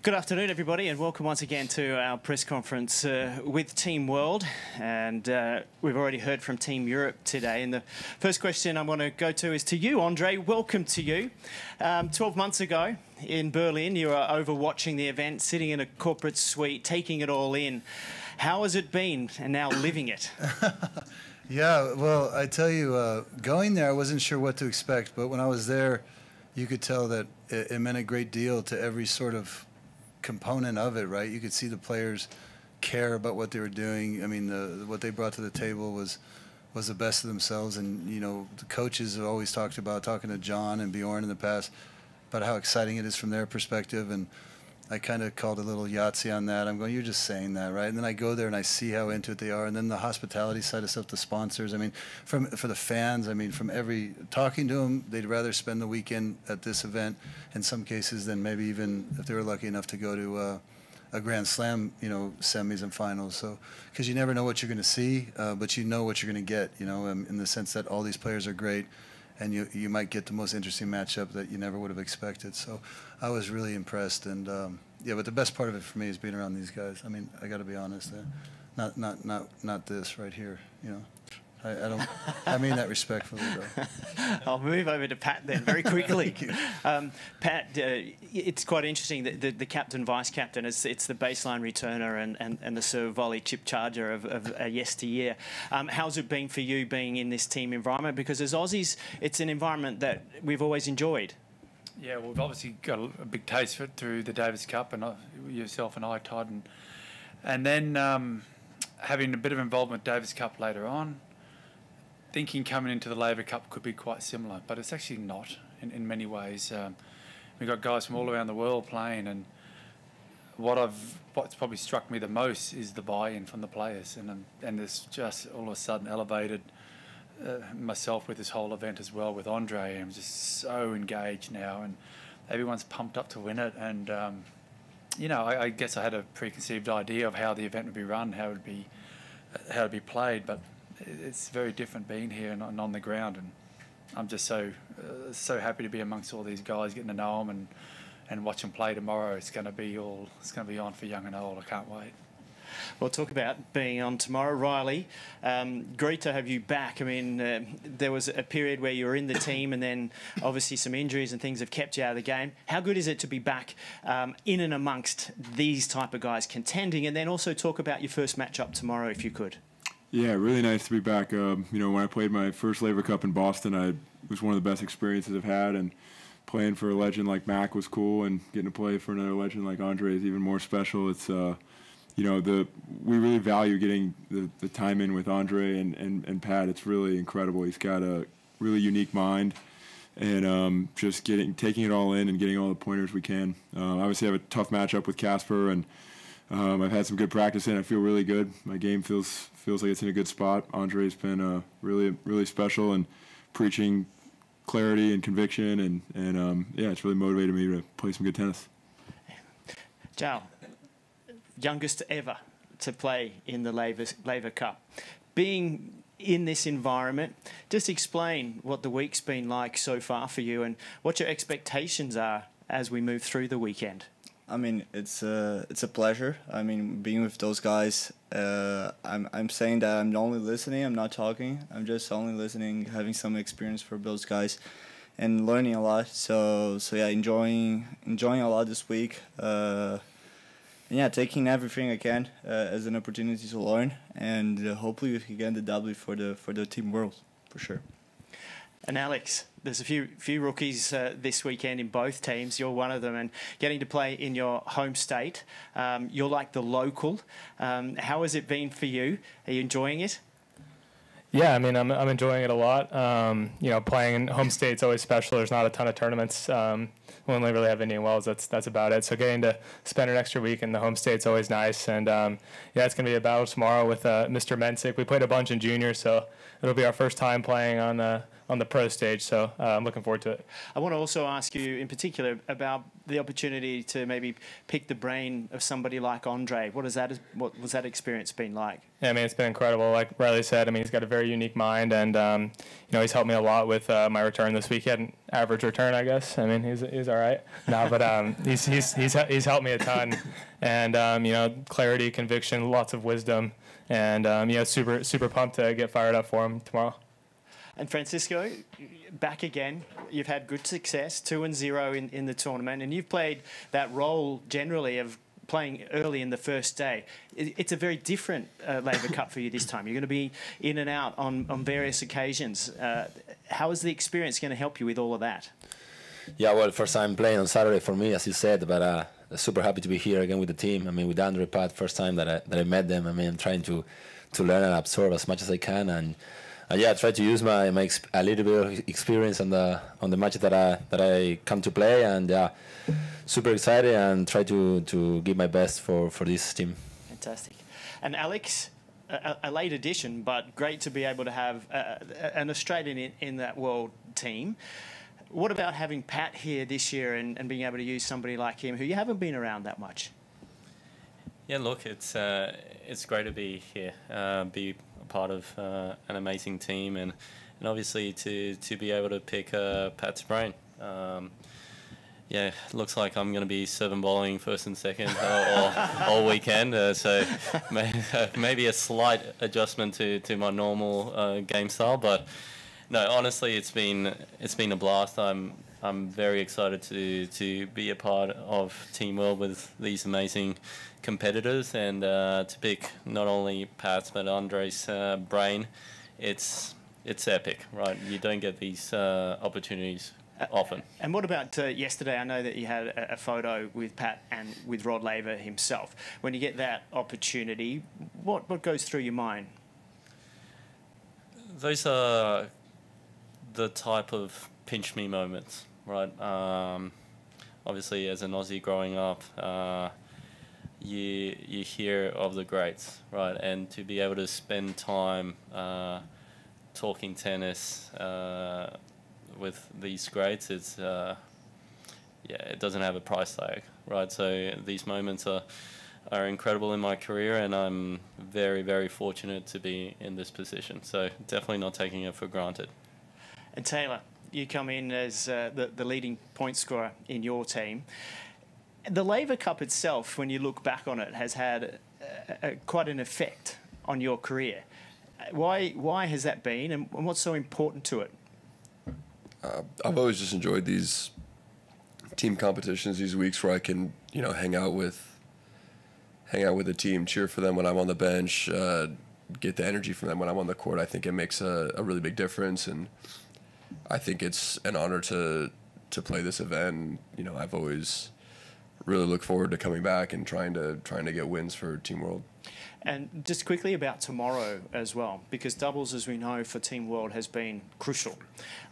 Good afternoon, everybody, and welcome once again to our press conference with Team World. And we've already heard from Team Europe today. And the first question I want to go to is to you, Andre. Welcome to you. 12 months ago in Berlin, you were over watching the event, sitting in a corporate suite, taking it all in. How has it been, and now living it? Yeah, well, I tell you, going there, I wasn't sure what to expect. But when I was there, you could tell that it meant a great deal to every sort of component of it, right? You could see the players care about what they were doing. I mean, what they brought to the table was the best of themselves. And, you know, the coaches have always talked about, talking to John and Bjorn in the past, about how exciting it is from their perspective. And I kind of called a little Yahtzee on that. I'm going, you're just saying that, right? And then I go there and I see how into it they are. And then the hospitality side of stuff, the sponsors. I mean, for the fans, I mean, talking to them, they'd rather spend the weekend at this event in some cases than maybe even if they were lucky enough to go to a Grand Slam, you know, semis and finals. So, because you never know what you're going to see, but you know what you're going to get, you know, in the sense that all these players are great. And you might get the most interesting matchup that you never would have expected. So I was really impressed. And yeah, but the best part of it for me is being around these guys. I mean, I got to be honest. Not this right here. You know, I mean that respectfully, though. I'll move over to Pat then very quickly. Pat, it's quite interesting that the captain, vice captain, it's the baseline returner and the serve volley chip charger of yesteryear. How's it been for you being in this team environment? Because as Aussies, it's an environment that we've always enjoyed. Yeah, well, we've obviously got a big taste for it through the Davis Cup, and yourself and I, Todd, and then having a bit of involvement with Davis Cup later on. Thinking coming into the Laver Cup could be quite similar, but it's actually not in many ways. We've got guys from all around the world playing, and what's probably struck me the most is the buy-in from the players, and it's just all of a sudden elevated myself with this whole event as well with Andre. I'm just so engaged now, and everyone's pumped up to win it. And you know, I guess I had a preconceived idea of how the event would be run, how it'd be played, but it's very different being here and on the ground, and I'm just so happy to be amongst all these guys, getting to know them and watch them play tomorrow. It's going to be on for young and old. I can't wait. We'll talk about being on tomorrow. Riley, great to have you back. I mean, there was a period where you were in the team, and then obviously some injuries and things have kept you out of the game. How good is it to be back in and amongst these type of guys contending? And then also talk about your first matchup tomorrow, if you could. Yeah, really nice to be back. You know, when I played my first Laver Cup in Boston, it was one of the best experiences I've had, and playing for a legend like Mac was cool, and getting to play for another legend like Andre is even more special. It's you know, we really value getting the time in with Andre and Pat. It's really incredible. He's got a really unique mind, and just taking it all in and getting all the pointers we can. Obviously, I have a tough matchup with Casper, and I've had some good practice in. I feel really good. My game feels like it's in a good spot. Andre's been really special and preaching clarity and conviction, and yeah, it's really motivated me to play some good tennis. João, youngest ever to play in the Laver Cup. Being in this environment, just explain what the week's been like so far for you and what your expectations are as we move through the weekend. I mean, it's a pleasure. I mean, being with those guys, I'm saying that I'm only listening, I'm not talking. I'm just only listening, having some experience for those guys and learning a lot. So yeah, enjoying a lot this week. And yeah, taking everything I can as an opportunity to learn, and hopefully we can get the W for the Team World, for sure. And Alex, there's a few rookies this weekend in both teams. You're one of them, and getting to play in your home state. You're like the local. How has it been for you? Are you enjoying it? Yeah, I mean, I'm enjoying it a lot. You know, playing in home state's always special. There's not a ton of tournaments. We only really have Indian Wells. That's about it. So getting to spend an extra week in the home state's always nice. And yeah, it's gonna be a battle tomorrow with Mr. Mensick. We played a bunch in junior, so it'll be our first time playing on on the pro stage. So I'm looking forward to it. I want to also ask you in particular about the opportunity to maybe pick the brain of somebody like Andre. What was that experience been like? Yeah, I mean, it's been incredible. Like Riley said, I mean, he's got a very unique mind, and you know, he's helped me a lot with my return this week. He had an average return, I guess. I mean, he's all right. No, but he's helped me a ton, and you know, clarity, conviction, lots of wisdom, and you know, super pumped to get fired up for him tomorrow. And Francisco, back again. You've had good success, 2-0 in the tournament, and you've played that role generally of playing early in the first day. It's a very different Laver Cup for you this time. You're going to be in and out on various occasions. How is the experience going to help you with all of that? Yeah, well, first time playing on Saturday for me, as you said, but super happy to be here again with the team. I mean, with Andre, Pat, first time that I met them. I mean, I'm trying to learn and absorb as much as I can, and yeah, I try to use my a little bit of experience on the matches that I come to play, and super excited and try to give my best for this team. Fantastic. And Alex, a late addition, but great to be able to have an Australian in that world team. What about having Pat here this year and being able to use somebody like him who you haven't been around that much? Yeah, look, it's great to be here, be a part of an amazing team, and obviously to be able to pick Pat's brain. Yeah, looks like I'm going to be serving bowling first and second all weekend, so maybe a slight adjustment to my normal game style, but no, honestly, it's been a blast. I'm very excited to be a part of Team World with these amazing competitors, and to pick not only Pat's but Andre's brain. It's epic, right? You don't get these opportunities often. And what about yesterday? I know that you had a photo with Pat and with Rod Laver himself. When you get that opportunity, what goes through your mind? Those are the type of pinch me moments, right? Obviously, as an Aussie growing up, you hear of the greats, right? And to be able to spend time talking tennis with these greats, it's yeah, it doesn't have a price tag, right? So these moments are incredible in my career, and I'm very, very fortunate to be in this position. So definitely not taking it for granted. And Taylor, you come in as the leading point scorer in your team. The Laver Cup itself, when you look back on it, has had quite an effect on your career. Why has that been, and what's so important to it? I've always just enjoyed these team competitions, these weeks where I can, you know, hang out with the team, cheer for them when I'm on the bench, get the energy from them when I'm on the court. I think it makes a really big difference, and I think it's an honor to play this event. You know, I've always really looked forward to coming back and trying to get wins for Team World. And just quickly about tomorrow as well, because doubles, as we know, for Team World has been crucial.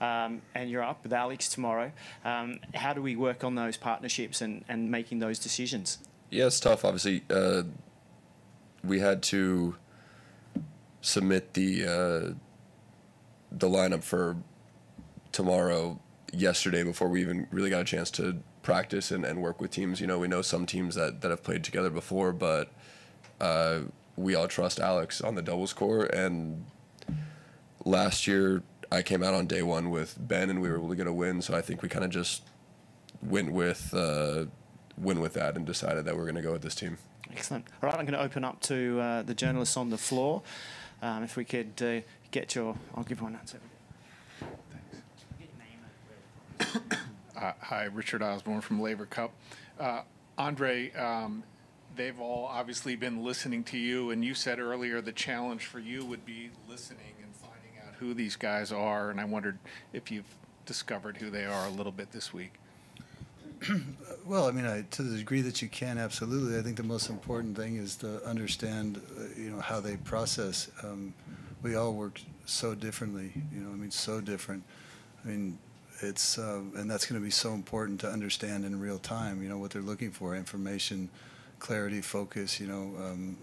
And you're up with Alex tomorrow. How do we work on those partnerships and making those decisions? Yeah, it's tough. Obviously, we had to submit the lineup for tomorrow yesterday before we even really got a chance to practice and work with teams. You know, we know some teams that have played together before, but we all trust Alex on the doubles court. And last year I came out on day one with Ben and we were able to get a win, so I think we kind of just went with that and decided that we're going to go with this team. Excellent. All right, I'm going to open up to the journalists on the floor. If we could get your... I'll give one answer. Hi, Richard Osborne from Laver Cup. Andre, they've all obviously been listening to you, and you said earlier the challenge for you would be listening and finding out who these guys are, and I wondered if you've discovered who they are a little bit this week. Well, I mean, to the degree that you can, absolutely. I think the most important thing is to understand, you know, how they process. We all work so differently, you know, I mean, so different. I mean, it's, and that's going to be so important to understand in real time, you know, what they're looking for, information clarity, focus,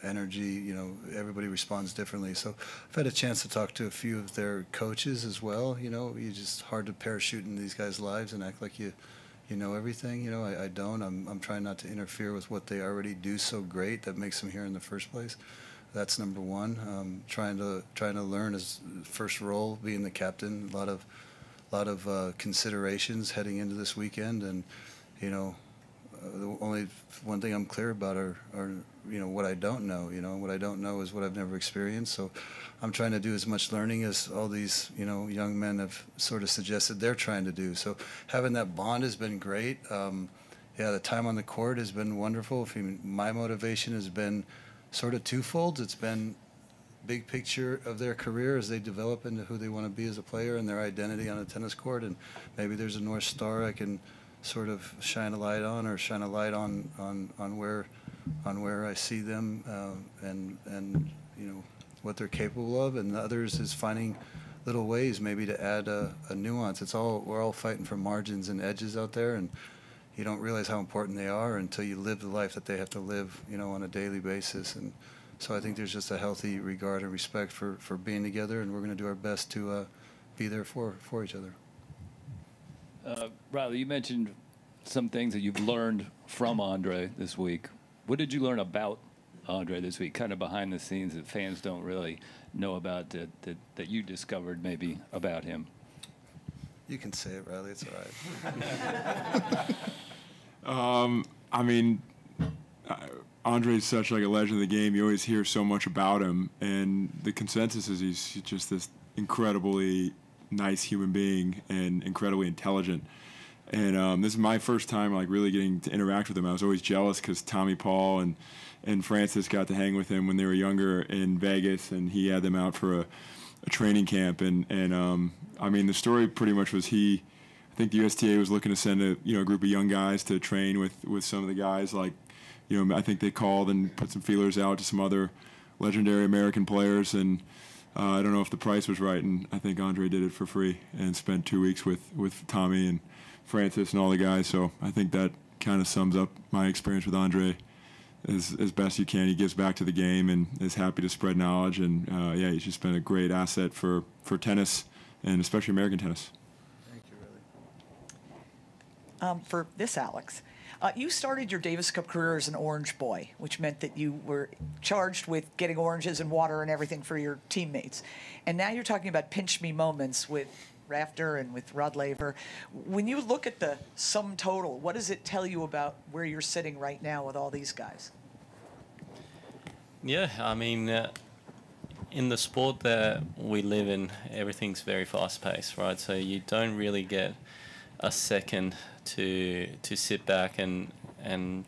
energy. Everybody responds differently. So I've had a chance to talk to a few of their coaches as well. You just hard to parachute into these guys' lives and act like you know everything. I don't. I'm trying not to interfere with what they already do so great that makes them here in the first place. That's number one. Trying to learn his first role, being the captain. A lot of considerations heading into this weekend, and the only one thing I'm clear about are what I don't know. What I don't know is what I've never experienced. So I'm trying to do as much learning as all these young men have sort of suggested they're trying to do. So having that bond has been great. The time on the court has been wonderful. My motivation has been sort of twofold. It's been big picture of their career as they develop into who they want to be as a player and their identity on a tennis court, and maybe there's a North Star I can sort of shine a light on where I see them and what they're capable of, and the others is finding little ways maybe to add a nuance. We're all fighting for margins and edges out there, and you don't realize how important they are until you live the life that they have to live, on a daily basis. And so I think there's just a healthy regard and respect for being together, and we're going to do our best to be there for each other. Riley, you mentioned some things that you've learned from Andre this week. What did you learn about Andre this week, kind of behind the scenes that fans don't really know about that you discovered maybe about him? You can say it, Riley. It's all right. Andre's such like a legend of the game. You always hear so much about him, and the consensus is he's just this incredibly nice human being and incredibly intelligent. And this is my first time like really getting to interact with him. I was always jealous because Tommy Paul and Francis got to hang with him when they were younger in Vegas, and he had them out for a training camp. And the story pretty much was I think the USTA was looking to send a group of young guys to train with some of the guys. Like, I think they called and put some feelers out to some other legendary American players, and I don't know if the price was right, and I think Andre did it for free and spent 2 weeks with Tommy and Francis and all the guys. So I think that kind of sums up my experience with Andre as best you can. He gives back to the game and is happy to spread knowledge, and he's just been a great asset for tennis, and especially American tennis. Thank you, Riley. For this, Alex, you started your Davis Cup career as an orange boy, which meant that you were charged with getting oranges and water and everything for your teammates. And now you're talking about pinch me moments with Rafter and with Rod Laver. When you look at the sum total, what does it tell you about where you're sitting right now with all these guys? Yeah, in the sport that we live in, everything's very fast-paced, right? So you don't really get a second to sit back and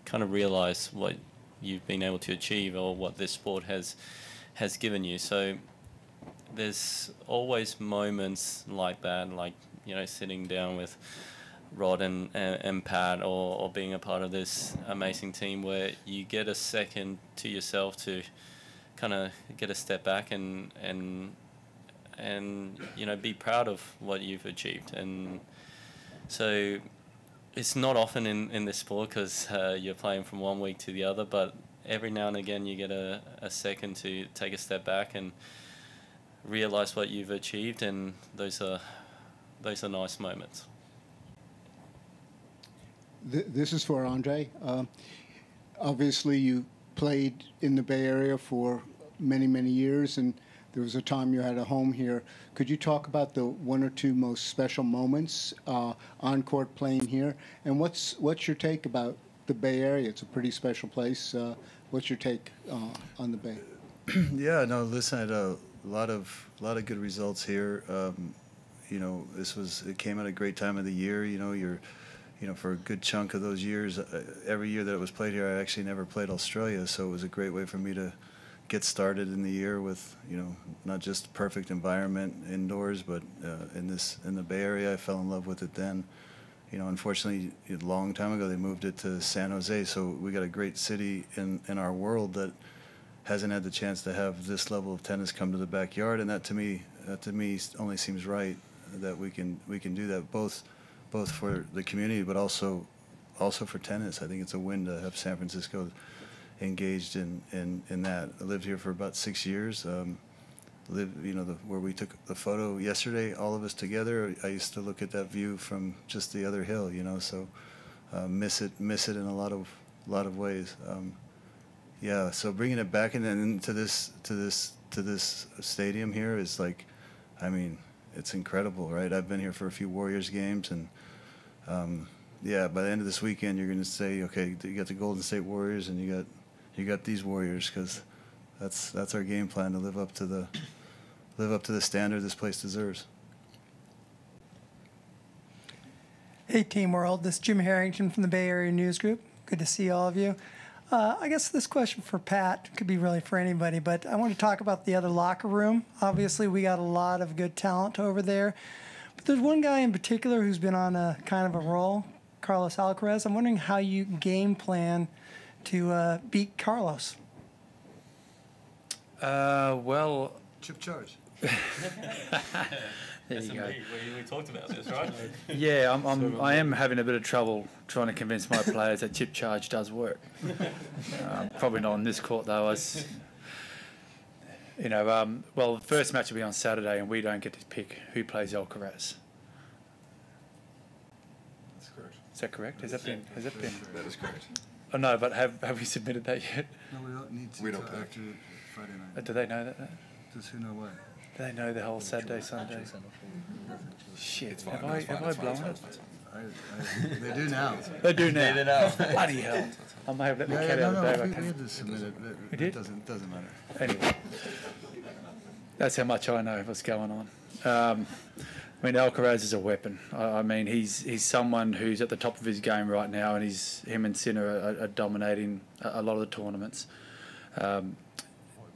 kind of realize what you've been able to achieve or what this sport has given you. So there's always moments like that, like sitting down with Rod and Pat, or being a part of this amazing team where you get a second to yourself to kind of get a step back and be proud of what you've achieved. And so it's not often in this sport because you're playing from one week to the other, but every now and again you get a second to take a step back and realize what you've achieved, and those are nice moments. This is for Andre. Obviously, you played in the Bay Area for many, many years, and there was a time you had a home here. Could you talk about the one or two most special moments on court playing here? And what's your take about the Bay Area? It's a pretty special place. What's your take on the Bay? Yeah, no, listen, I had a lot of good results here. It came at a great time of the year. For a good chunk of those years, every year that it was played here, I actually never played Australia, so it was a great way for me to get started in the year with, not just perfect environment indoors, but in the Bay Area. I fell in love with it then. Unfortunately, a long time ago, they moved it to San Jose, so we got a great city in our world that hasn't had the chance to have this level of tennis come to the backyard, and that to me only seems right that we can do that both for the community, but also for tennis. I think it's a win to have San Francisco engaged in that. I lived here for about 6 years. Where we took the photo yesterday, all of us together. I used to look at that view from just the other hill, so miss it in a lot of ways. Yeah, so bringing it back and then into this stadium here is like, I mean, it's incredible, right? I've been here for a few Warriors games, and yeah, by the end of this weekend, you're going to say, okay, you got the Golden State Warriors, and you got these Warriors, because that's our game plan, to live up to the standard this place deserves. Hey, Team World. This is Jim Harrington from the Bay Area News Group. Good to see all of you. I guess this question for Pat could be really for anybody, but I want to talk about the other locker room. Obviously, we got a lot of good talent over there, but there's one guy in particular who's been on a kind of a roll, Carlos Alcaraz. I'm wondering how you game plan to beat Carlos. Well, chip charge. There you go. We talked about this, right? Yeah, I am having a bit of trouble trying to convince my players that chip charge does work. Probably not on this court though. Well, the first match will be on Saturday, and we don't get to pick who plays Alcaraz. That's correct. Is that correct? Has that been? That is correct. Oh no, but have we submitted that yet? No, we don't need to. We don't till pick. after Friday night. Do they know that? Does who know what? Do they know the whole Saturday, Sunday? Shit, It's fine. have I blown it? They do now. They do now. Bloody hell. I may have let the cat out of the bag. We had to submit it. We did? It doesn't matter. Anyway, that's how much I know what's going on. I mean, Alcaraz is a weapon. I mean, he's someone who's at the top of his game right now, and him and Sinner are dominating a lot of the tournaments.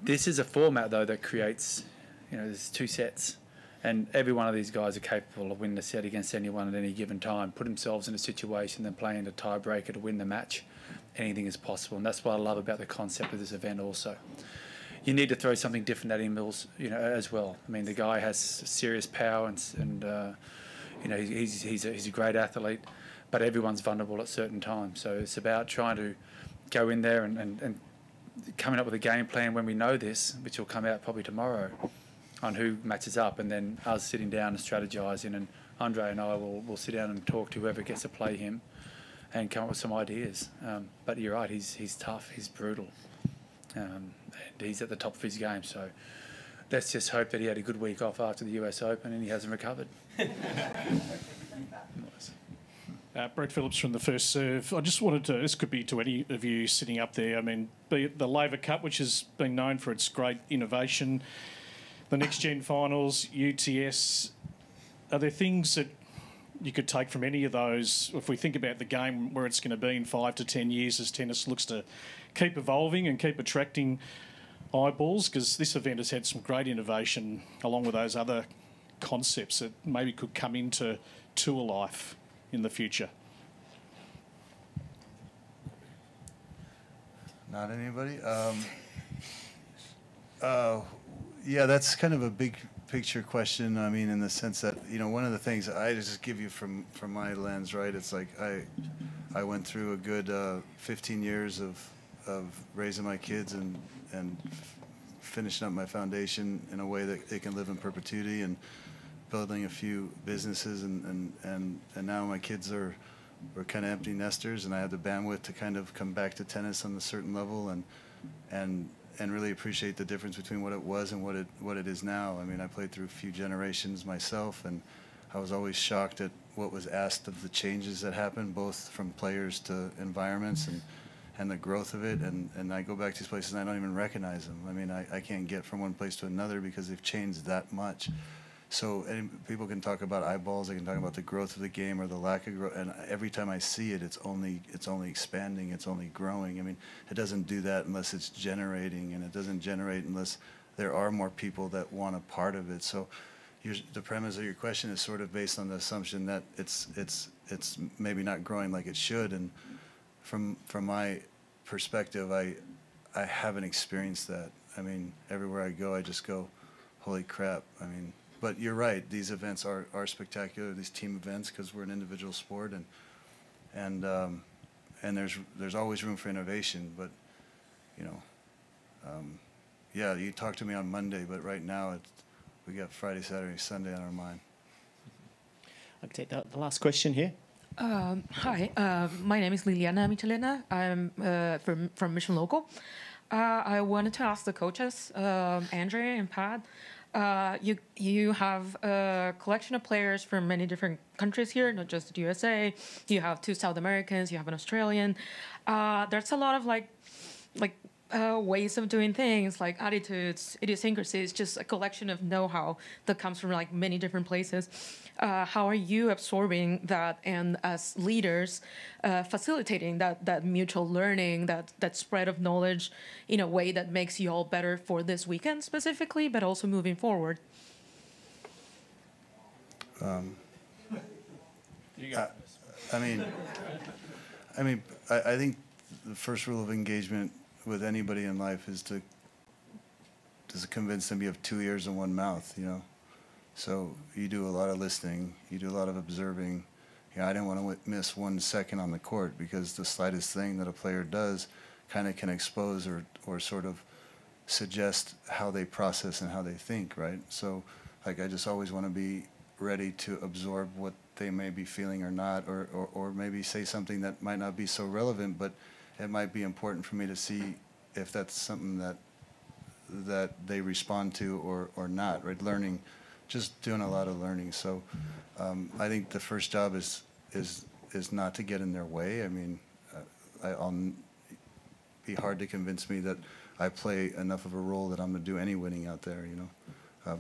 This is a format, though, that creates, there's 2 sets, and every one of these guys are capable of winning a set against anyone at any given time, put themselves in a situation, then playing a tiebreaker to win the match. Anything is possible, and that's what I love about the concept of this event also. You need to throw something different at him, as well. I mean, the guy has serious power, and he's a great athlete, but everyone's vulnerable at certain times. So it's about trying to go in there and coming up with a game plan when we know this, which will come out probably tomorrow, on who matches up, and then us sitting down and strategizing, and Andre and I will sit down and talk to whoever gets to play him and come up with some ideas. But you're right, he's tough, he's brutal. And he's at the top of his game, so let's just hope that he had a good week off after the US Open and he hasn't recovered. Brett Phillips from the First Serve. I just wanted to, this could be to any of you sitting up there, I mean, the Laver Cup, which has been known for its great innovation, the Next Gen Finals, UTS, are there things that you could take from any of those if we think about the game where it's going to be in 5 to 10 years as tennis looks to keep evolving and keep attracting eyeballs? Because this event has had some great innovation along with those other concepts that maybe could come into tour life in the future. Not anybody? Yeah, that's kind of a big picture question. I mean, in the sense that, one of the things I just give you from my lens, right? It's like I went through a good 15 years of raising my kids and finishing up my foundation in a way that they can live in perpetuity, and building a few businesses, and now my kids are kind of empty nesters, and I have the bandwidth to kind of come back to tennis on a certain level and really appreciate the difference between what it was and what it is now. I mean, I played through a few generations myself, and I was always shocked at what was asked of the changes that happened, both from players to environments and the growth of it. And I go back to these places and I don't even recognize them. I mean, I can't get from one place to another because they've changed that much. So people can talk about eyeballs, they can talk about the growth of the game or the lack of growth, and every time I see it, it's only expanding, it's only growing. I mean, it doesn't do that unless it's generating, and it doesn't generate unless there are more people that want a part of it. So the premise of your question is sort of based on the assumption that it's maybe not growing like it should, and from my perspective, I haven't experienced that. I mean, everywhere I go, I just go, holy crap. I mean, but you're right. These events are spectacular. These team events, because we're an individual sport, and there's always room for innovation. But you know, yeah, you talk to me on Monday, but right now we got Friday, Saturday, Sunday on our mind. I'll take the last question here. Hi, my name is Liliana Michelena. I'm from Mission Local. I wanted to ask the coaches, Andre and Pat, you have a collection of players from many different countries here, not just the USA. You have 2 South Americans, you have an Australian. There's a lot of ways of doing things, like attitudes, idiosyncrasies, just a collection of know-how that comes from like many different places. How are you absorbing that, and as leaders, facilitating that mutual learning, that spread of knowledge in a way that makes you all better for this weekend specifically, but also moving forward? I think the first rule of engagement with anybody in life is to convince them you have 2 ears and 1 mouth, you know. So you do a lot of listening, you do a lot of observing. You know, I didn't want to miss 1 second on the court, because the slightest thing that a player does kind of can expose or sort of suggest how they process and how they think, right? So like, I just always want to be ready to absorb what they may be feeling or not, or maybe say something that might not be so relevant, but it might be important for me to see if that's something that they respond to or not, right? Learning, just doing a lot of learning. So I think the first job is not to get in their way. I mean, I'll be hard to convince me that I play enough of a role that I'm going to do any winning out there, you know.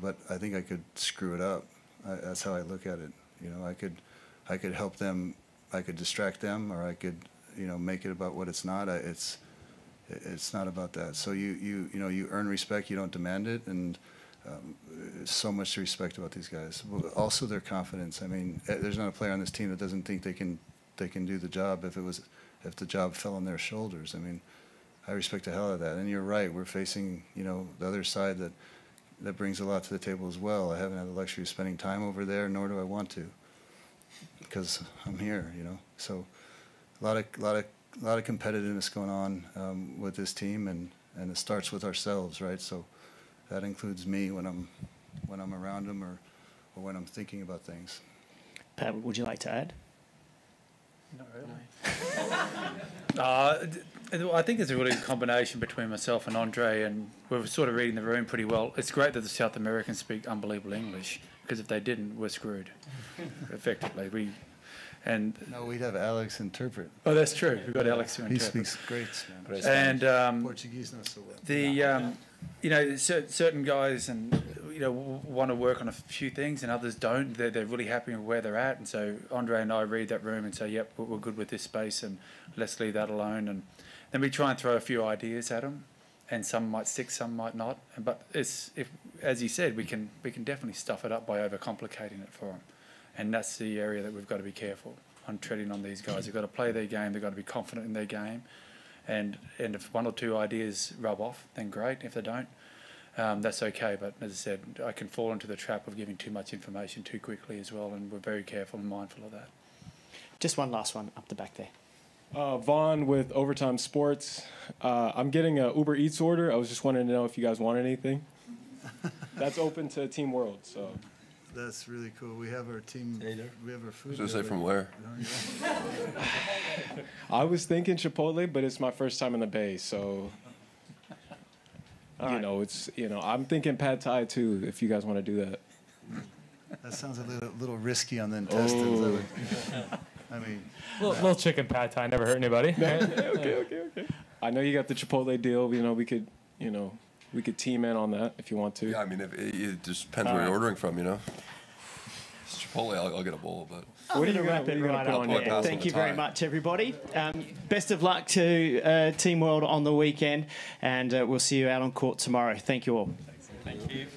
But I think I could screw it up. That's how I look at it. You know, I could help them, I could distract them, or I could, you know, make it about what it's not. It's not about that. So you know, you earn respect, you don't demand it, and so much to respect about these guys. Also, their confidence. I mean, there's not a player on this team that doesn't think they can do the job if the job fell on their shoulders. I mean, I respect the hell out of that. And you're right, we're facing, you know, the other side that brings a lot to the table as well. I haven't had the luxury of spending time over there, nor do I want to, because I'm here, you know. So a lot of competitiveness going on with this team, and it starts with ourselves, right? So that includes me when I'm around them, or when I'm thinking about things. Pat, would you like to add? Not really. I think there's a really good combination between myself and Andre, and we're sort of reading the room pretty well. It's great that the South Americans speak unbelievable English, because if they didn't, we're screwed, effectively. No, we'd have Alex interpret. Oh, that's true. We've got Alex to interpret. He speaks great Spanish. And Portuguese not so well. You know, certain guys want to work on a few things, and others don't. They're really happy with where they're at, and so Andre and I read that room and say, "Yep, we're good with this space, and let's leave that alone." And then we try and throw a few ideas at them, and some might stick, some might not. But as you said, we can definitely stuff it up by overcomplicating it for them. And that's the area that we've got to be careful on treading on these guys. They've got to play their game. They've got to be confident in their game. And if 1 or 2 ideas rub off, then great. If they don't, that's okay. But as I said, I can fall into the trap of giving too much information too quickly as well, and we're very careful and mindful of that. Just one last one up the back there. Vaughn with Overtime Sports. I'm getting an Uber Eats order. I was just wanting to know if you guys want anything. That's open to Team World, so... That's really cool. We have our team. We have our food. So say from where? I was thinking Chipotle, but it's my first time in the Bay, so I'm thinking Pad Thai too. If you guys want to do that. That sounds a little risky on the intestines. I mean, little chicken Pad Thai never hurt anybody. Okay. I know you got the Chipotle deal. You know, we could team in on that if you want to. Yeah, I mean, it just depends where you're ordering from, you know. It's Chipotle, I'll get a bowl, but... We're going to wrap it right up there. Thank you very much, everybody. Best of luck to Team World on the weekend, and we'll see you out on court tomorrow. Thank you all. Thank you.